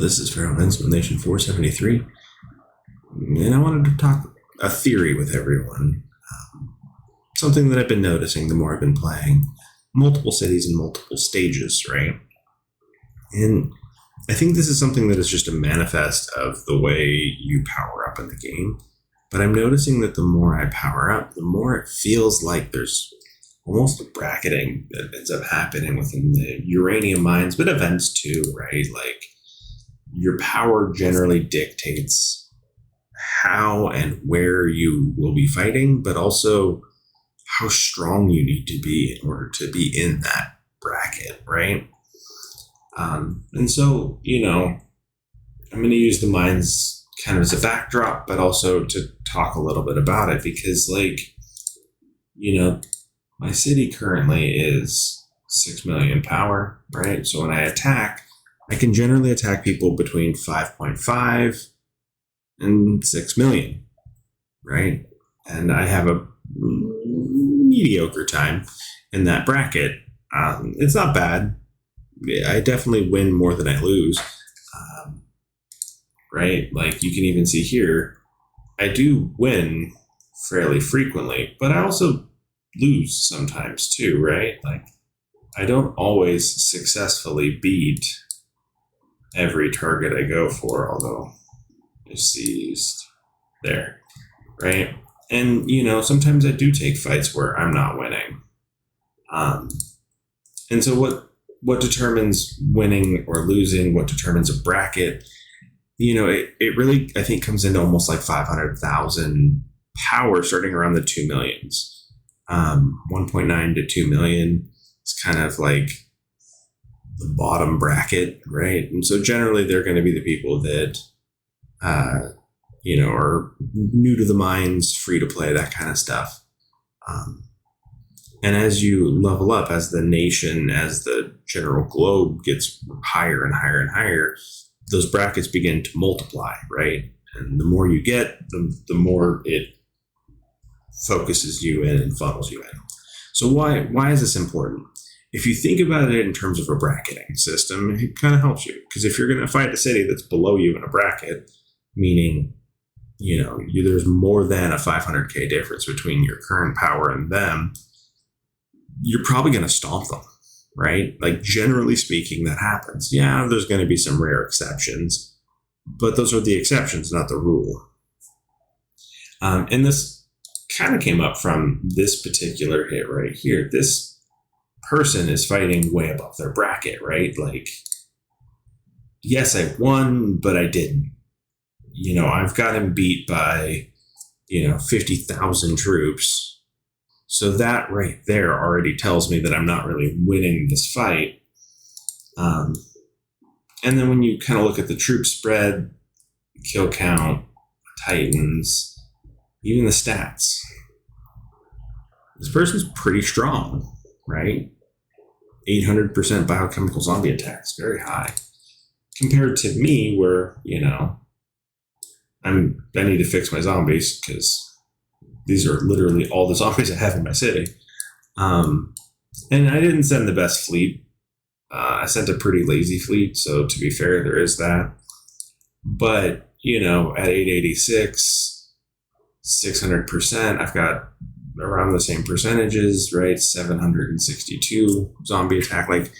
this is Pharaoh Nation 473, and I wanted to talk a theory with everyone. Something that I've been noticing the more I've been playing multiple cities and multiple stages, right? And I think this is something that is just a manifest of the way you power up in the game. But I'm noticing that the more I power up, the more it feels like there's almost a bracketing that ends up happening within the uranium mines, but events too, right? Like your power generally dictates how and where you will be fighting, but also how strong you need to be in order to be in that bracket, right? And so, I'm going to use the mines kind of as a backdrop, but also to talk a little bit about it because, my city currently is 6 million power, right? So when I attack, I can generally attack people between 5.5 and 6 million, right? And I have a mediocre time in that bracket. It's not bad. I definitely win more than I lose, right? Like you can even see here, I do win fairly frequently, but I also lose sometimes too, right? Like I don't always successfully beat every target I go for, although it's seized there, right? And, sometimes I do take fights where I'm not winning. And so what determines winning or losing, what determines a bracket, it really, I think, comes into almost like 500,000 power starting around the 2 millions. 1.9 to 2 million is kind of like the bottom bracket, right? And so generally they're going to be the people that, are new to the mines, free to play, that kind of stuff. And as you level up, as the nation, as the general globe gets higher and higher and higher, those brackets begin to multiply, right? And the more you get, the more it focuses you in and funnels you in. So why is this important? If you think about it in terms of a bracketing system, it kind of helps you. Because if you're going to fight a city that's below you in a bracket, meaning, there's more than a 500k difference between your current power and them, you're probably going to stomp them, right? Like generally speaking, that happens. Yeah, there's going to be some rare exceptions, but those are the exceptions, not the rule. And this kind of came up from this particular hit right here. This person is fighting way above their bracket, right? Like, yes, I won, but I didn't. I've got him beat by, 50,000 troops. So that right there already tells me that I'm not really winning this fight. And then when you kind of look at the troop spread, kill count, titans, even the stats, this person's pretty strong, right? 800% biochemical zombie attacks, very high. Compared to me where, I need to fix my zombies because these are literally all the zombies I have in my city. And I didn't send the best fleet. I sent a pretty lazy fleet, so to be fair, there is that. But, at 886, 600%, I've got around the same percentages, right? 762 zombie attack. Like,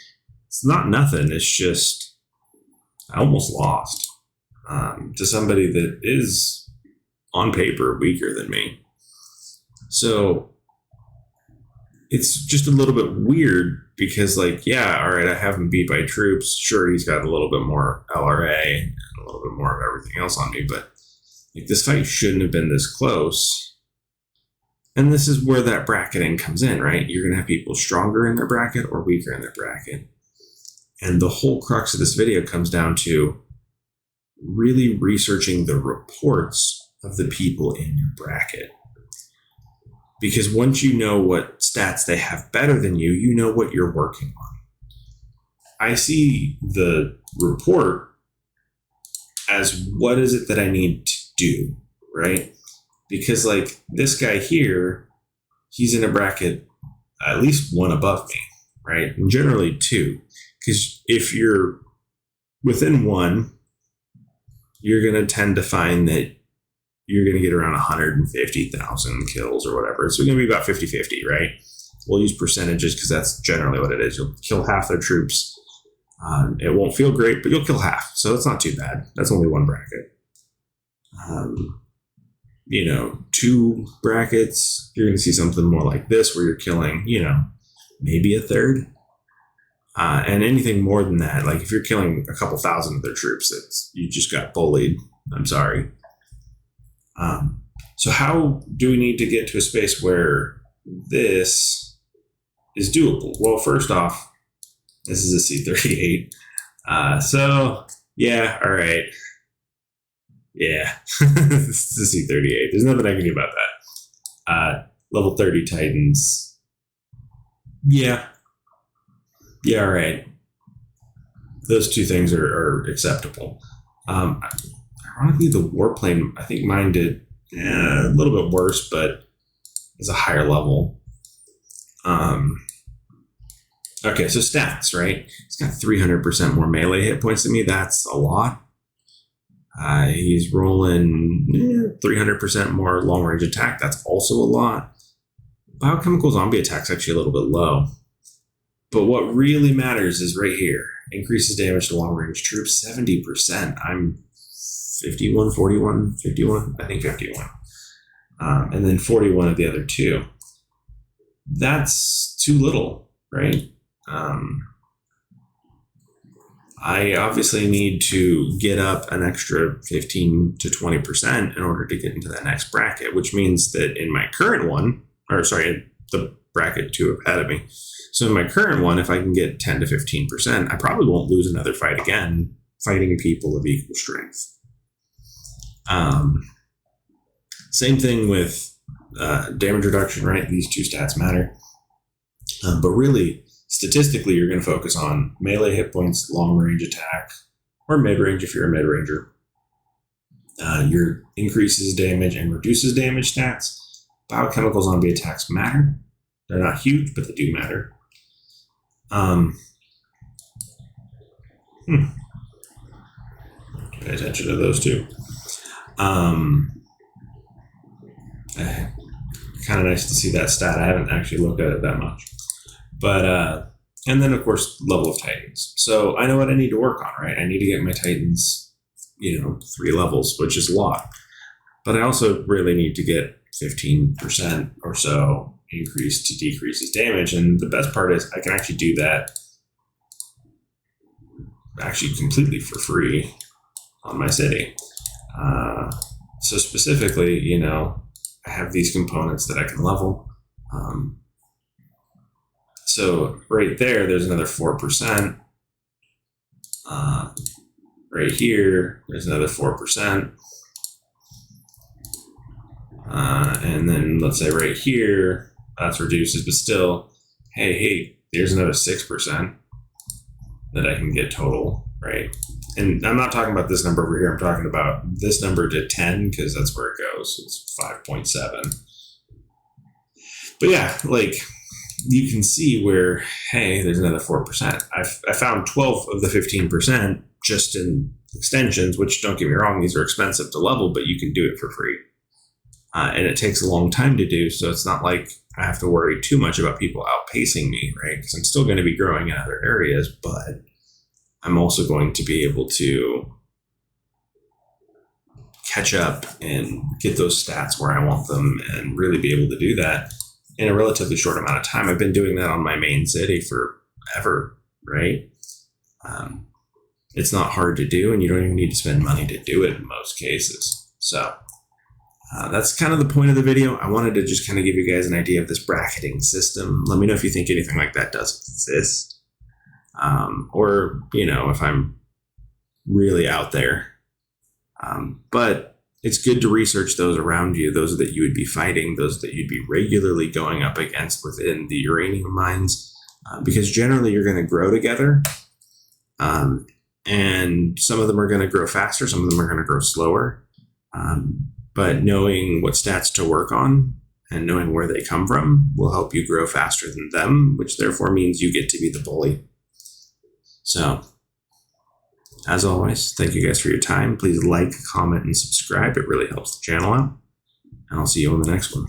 it's not nothing. It's just, I almost lost to somebody that is, on paper, weaker than me. So it's just a little bit weird because, all right, I have him beat by troops. Sure, he's got a little bit more LRA and a little bit more of everything else on me, but this fight shouldn't have been this close. And this is where that bracketing comes in, right? You're going to have people stronger in their bracket or weaker in their bracket. And the whole crux of this video comes down to really researching the reports of the people in your bracket. Because once you know what stats they have better than you, you know what you're working on. I see the report as what is it that I need to do, right? Because this guy here, he's in a bracket at least one above me, right? And generally two. Because if you're within one, you're going to tend to find that you're going to get around 150,000 kills or whatever. So it's going to be about 50-50, right? We'll use percentages because that's generally what it is. You'll kill half their troops. It won't feel great, but you'll kill half. So it's not too bad. That's only one bracket. 2 brackets, you're going to see something more like this where you're killing, maybe a third. And anything more than that, like if you're killing a couple thousand of their troops, you just got bullied. I'm sorry. So how do we need to get to a space where this is doable? Well, first off, this is a C38. So yeah, all right. Yeah, this is a C38. There's nothing I can do about that. Level 30 Titans. Yeah, all right. Those two things are acceptable. Ironically, the warplane, I think mine did a little bit worse, but it's a higher level. Okay, so stats, right? He's got 300% more melee hit points than me. That's a lot. He's rolling 300% more long range attack. That's also a lot. Biochemical zombie attack's actually a little bit low. But what really matters is right here. Increases damage to long range troops 70%. I'm 51, 41, 51. I think 51. And then 41 of the other two. That's too little, right? I obviously need to get up an extra 15 to 20% in order to get into that next bracket, which means that in my current one, the bracket 2 ahead of me. So in my current one, if I can get 10 to 15%, I probably won't lose another fight again, fighting people of equal strength. Same thing with damage reduction, right? These two stats matter. But really, statistically, you're going to focus on melee hit points, long range attack, or mid range if you're a mid ranger. Your increases damage and reduces damage stats. Biochemical zombie attacks matter. They're not huge, but they do matter. Pay attention to those two. Kind of nice to see that stat. I haven't actually looked at it that much. But, and then of course, level of Titans. So I know what I need to work on, right? I need to get my Titans, 3 levels, which is a lot. But I also really need to get 15% or so increase to decrease his damage. And the best part is I can actually do that actually completely for free on my city. So specifically, I have these components that I can level. So right there's another 4%. Right here, there's another 4%. And then let's say right here, that's reduces, but still, hey, there's another 6% that I can get total, right? And I'm not talking about this number over here. I'm talking about this number to 10 because that's where it goes. It's 5.7. But yeah, you can see where, hey, there's another 4%. I found 12 of the 15% just in extensions, which don't get me wrong, these are expensive to level, but you can do it for free. And it takes a long time to do, so it's not like I have to worry too much about people outpacing me, right? Because I'm still going to be growing in other areas, but I'm also going to be able to catch up and get those stats where I want them and really be able to do that in a relatively short amount of time. I've been doing that on my main city forever, right? It's not hard to do, and you don't even need to spend money to do it in most cases. So that's kind of the point of the video. I wanted to just kind of give you guys an idea of this bracketing system. Let me know if you think anything like that does exist. Or, if I'm really out there. But it's good to research those around you, those that you would be fighting, those that you'd be regularly going up against within the uranium mines, because generally you're going to grow together. And some of them are going to grow faster, some of them are going to grow slower. But knowing what stats to work on and knowing where they come from will help you grow faster than them, which therefore means you get to be the bully. So As always, thank you guys for your time. Please like, comment, and subscribe. It really helps the channel out. And I'll see you on the next one.